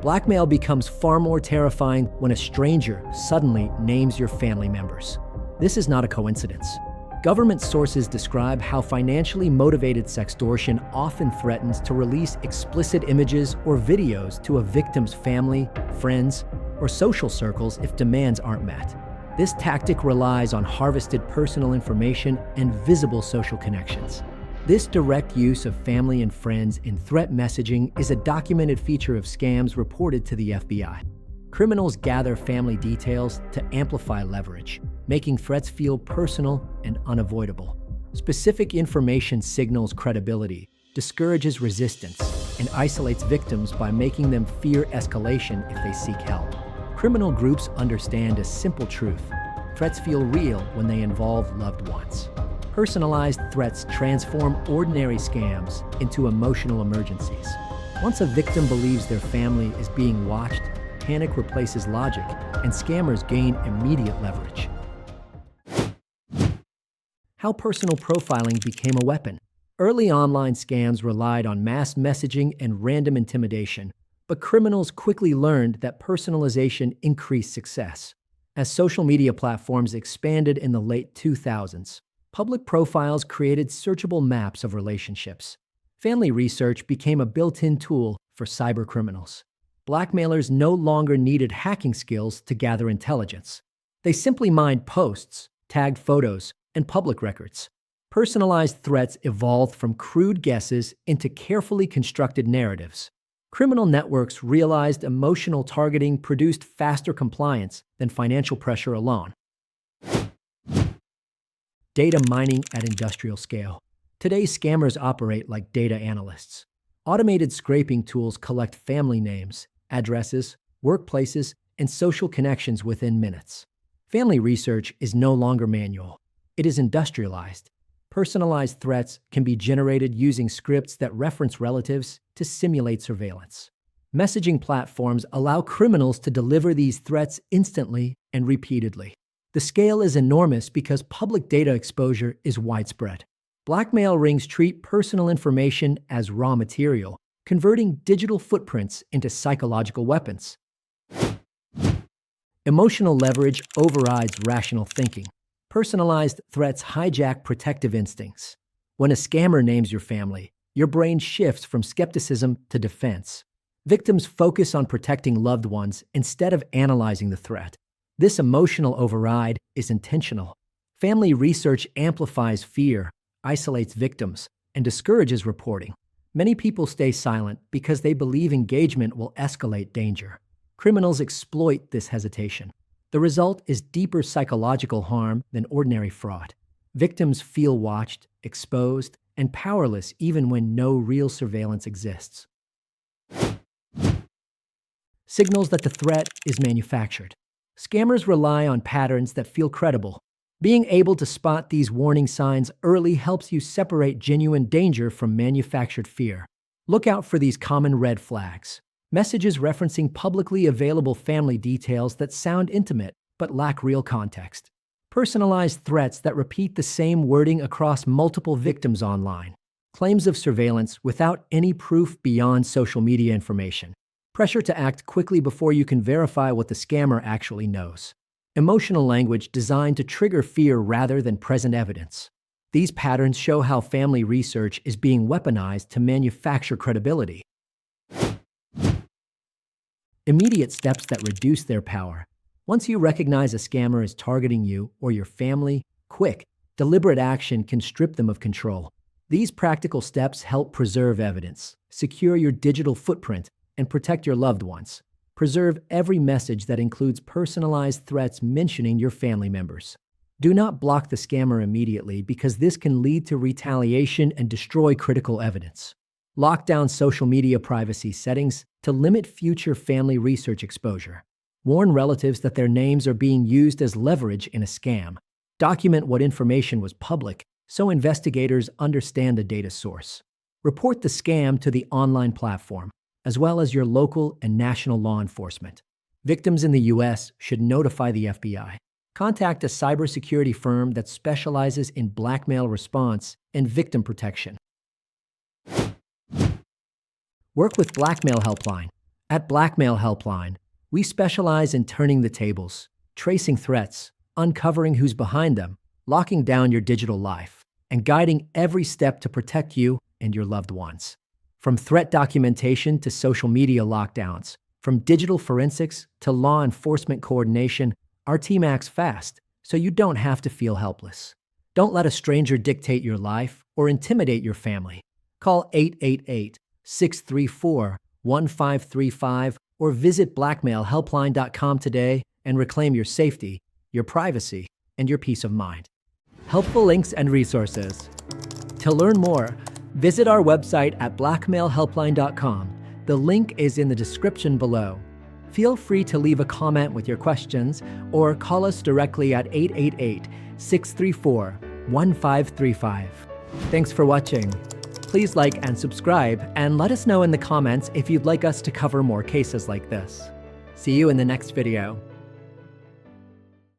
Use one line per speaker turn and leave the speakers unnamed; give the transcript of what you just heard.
Blackmail becomes far more terrifying when a stranger suddenly names your family members. This is not a coincidence. Government sources describe how financially motivated sextortion often threatens to release explicit images or videos to a victim's family, friends, or social circles if demands aren't met. This tactic relies on harvested personal information and visible social connections. This direct use of family and friends in threat messaging is a documented feature of scams reported to the FBI. Criminals gather family details to amplify leverage, making threats feel personal and unavoidable. Specific information signals credibility, discourages resistance, and isolates victims by making them fear escalation if they seek help. Criminal groups understand a simple truth: threats feel real when they involve loved ones. Personalized threats transform ordinary scams into emotional emergencies. Once a victim believes their family is being watched, panic replaces logic, and scammers gain immediate leverage. How personal profiling became a weapon. Early online scams relied on mass messaging and random intimidation, but criminals quickly learned that personalization increased success. As social media platforms expanded in the late 2000s, public profiles created searchable maps of relationships. Family research became a built-in tool for cybercriminals. Blackmailers no longer needed hacking skills to gather intelligence. They simply mined posts, tagged photos, and public records. Personalized threats evolved from crude guesses into carefully constructed narratives. Criminal networks realized emotional targeting produced faster compliance than financial pressure alone. Data mining at industrial scale. Today's scammers operate like data analysts. Automated scraping tools collect family names, addresses, workplaces, and social connections within minutes. Family research is no longer manual. It is industrialized. Personalized threats can be generated using scripts that reference relatives to simulate surveillance. Messaging platforms allow criminals to deliver these threats instantly and repeatedly. The scale is enormous because public data exposure is widespread. Blackmail rings treat personal information as raw material, converting digital footprints into psychological weapons. Emotional leverage overrides rational thinking. Personalized threats hijack protective instincts. When a scammer names your family, your brain shifts from skepticism to defense. Victims focus on protecting loved ones instead of analyzing the threat. This emotional override is intentional. Family research amplifies fear, isolates victims, and discourages reporting. Many people stay silent because they believe engagement will escalate danger. Criminals exploit this hesitation. The result is deeper psychological harm than ordinary fraud. Victims feel watched, exposed, and powerless even when no real surveillance exists. Signals that the threat is manufactured. Scammers rely on patterns that feel credible. Being able to spot these warning signs early helps you separate genuine danger from manufactured fear. Look out for these common red flags. Messages referencing publicly available family details that sound intimate but lack real context. Personalized threats that repeat the same wording across multiple victims online. Claims of surveillance without any proof beyond social media information. Pressure to act quickly before you can verify what the scammer actually knows. Emotional language designed to trigger fear rather than present evidence. These patterns show how family research is being weaponized to manufacture credibility. Immediate steps that reduce their power. Once you recognize a scammer is targeting you or your family, quick, deliberate action can strip them of control. These practical steps help preserve evidence, secure your digital footprint, and protect your loved ones. Preserve every message that includes personalized threats mentioning your family members. Do not block the scammer immediately because this can lead to retaliation and destroy critical evidence. Lock down social media privacy settings to limit future family research exposure. Warn relatives that their names are being used as leverage in a scam. Document what information was public so investigators understand the data source. Report the scam to the online platform, as well as your local and national law enforcement. Victims in the U.S. should notify the FBI. Contact a cybersecurity firm that specializes in blackmail response and victim protection. Work with Blackmail Helpline, At Blackmail Helpline, we specialize in turning the tables, tracing threats, uncovering who's behind them, locking down your digital life, and guiding every step to protect you and your loved ones. From threat documentation to social media lockdowns, from digital forensics to law enforcement coordination, our team acts fast, so you don't have to feel helpless. Don't let a stranger dictate your life or intimidate your family. Call 888-634-1535 or visit blackmailhelpline.com today and reclaim your safety, your privacy, and your peace of mind. Helpful links and resources. To learn more, visit our website at blackmailhelpline.com. The link is in the description below. Feel free to leave a comment with your questions or call us directly at 888-634-1535. Thanks for watching. Please like and subscribe, and let us know in the comments if you'd like us to cover more cases like this. See you in the next video.